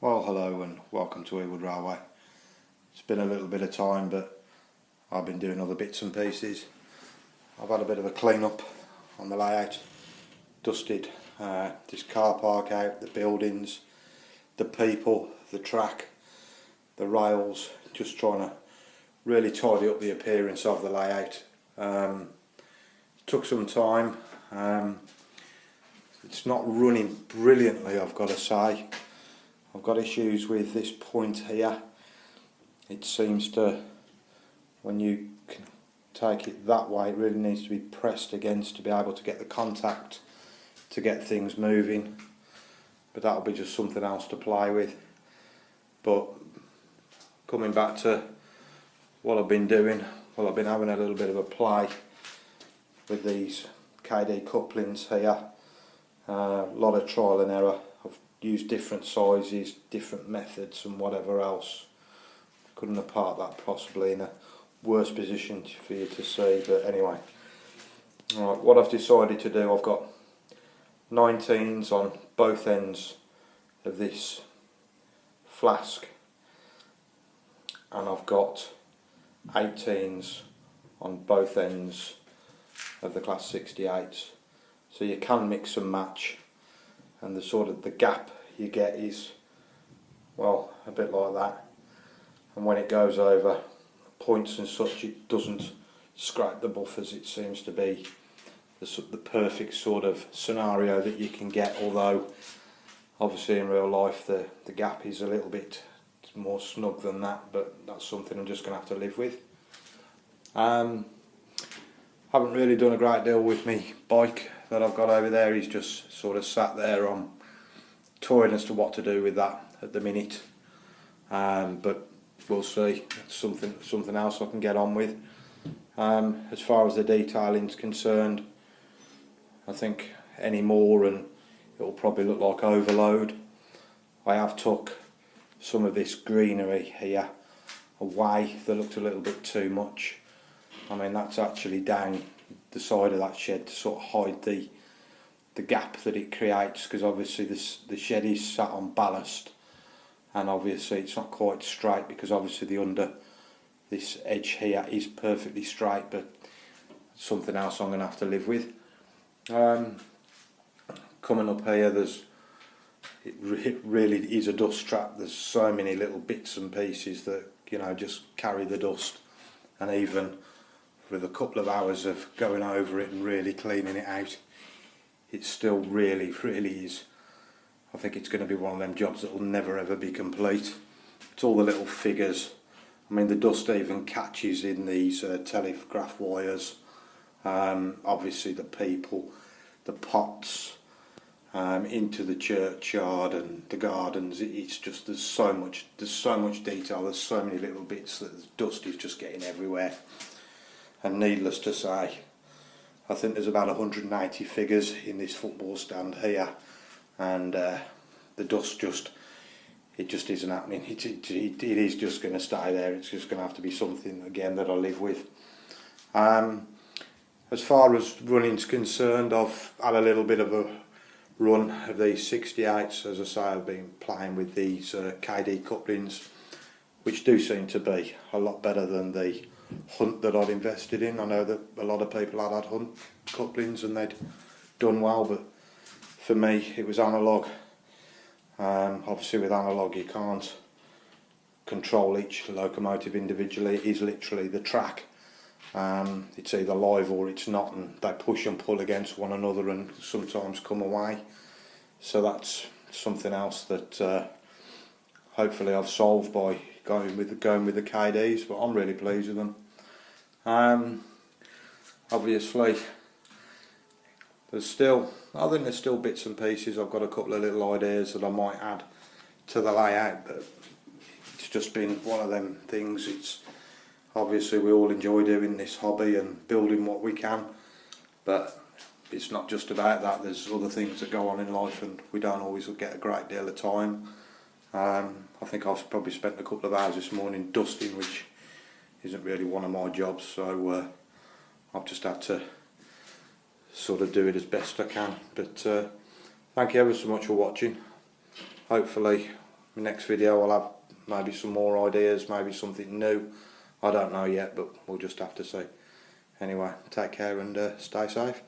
Well, hello and welcome to Ewood Railway. It's been a little bit of time, but I've been doing other bits and pieces. I've had a bit of a clean up on the layout, dusted this car park out, the buildings, the people, the track, the rails, just trying to really tidy up the appearance of the layout. It took some time. It's not running brilliantly, I've got to say. I've got issues with this point here. It seems to, when you take it that way, it really needs to be pressed against to be able to get the contact to get things moving. But that'll be just something else to play with. But coming back to what I've been doing, well, I've been having a little bit of a play with these KD couplings here. A lot of trial and error. I've used different sizes, different methods and whatever else. Couldn't have parked that possibly in a worse position for you to see, but anyway. Right, what I've decided to do, I've got 19s on both ends of this flask, and I've got 18s on both ends of the Class 68s. So you can mix and match, and the gap you get is, well, a bit like that. And when it goes over points and such, it doesn't scrape the buffers. It seems to be the perfect sort of scenario that you can get, although obviously in real life the gap is a little bit more snug than that, but that's something I'm just going to have to live with. Haven't really done a great deal with me bike that I've got over there. He's just sort of sat there. I'm toying as to what to do with that at the minute, but we'll see. It's something else I can get on with. As far as the detailing's concerned, I think any more and it'll probably look like overload. I have took some of this greenery here away that looked a little bit too much. I mean, that's actually down the side of that shed to sort of hide the gap that it creates, because obviously the shed is sat on ballast, and obviously it's not quite straight because obviously the under this edge here is perfectly straight, but something else I'm going to have to live with. Coming up here, it really is a dust trap. There's so many little bits and pieces that, you know, just carry the dust, and even with a couple of hours of going over it and really cleaning it out, it still really is. I think it's going to be one of them jobs that will never ever be complete. It's all the little figures. I mean, the dust even catches in these telegraph wires. Obviously the people, the pots, into the churchyard and the gardens. It's just there's so much detail. There's so many little bits that the dust is just getting everywhere. And needless to say, I think there's about 190 figures in this football stand here, and the dust just isn't happening. It is just going to stay there. It's just going to have to be something again that I live with. As far as running's concerned, I've had a little bit of a run of these 68s. As I say, I've been playing with these KD couplings, which do seem to be a lot better than the Hunt that I'd invested in. I know that a lot of people had Hunt couplings and they'd done well, but for me it was analogue. Obviously with analogue you can't control each locomotive individually. It is literally the track. It's either live or it's not, and they push and pull against one another and sometimes come away. So that's something else that hopefully I've solved by going with the KDs, but I'm really pleased with them. Obviously I think there's still bits and pieces. I've got a couple of little ideas that I might add to the layout, but it's just been one of them things. It's obviously we all enjoy doing this hobby and building what we can, but it's not just about that. There's other things that go on in life and we don't always get a great deal of time. I think I've probably spent a couple of hours this morning dusting, which isn't really one of my jobs, so I've just had to sort of do it as best I can. But thank you ever so much for watching. Hopefully my next video I'll have maybe some more ideas, maybe something new. I don't know yet, but we'll just have to see. Anyway, take care and stay safe.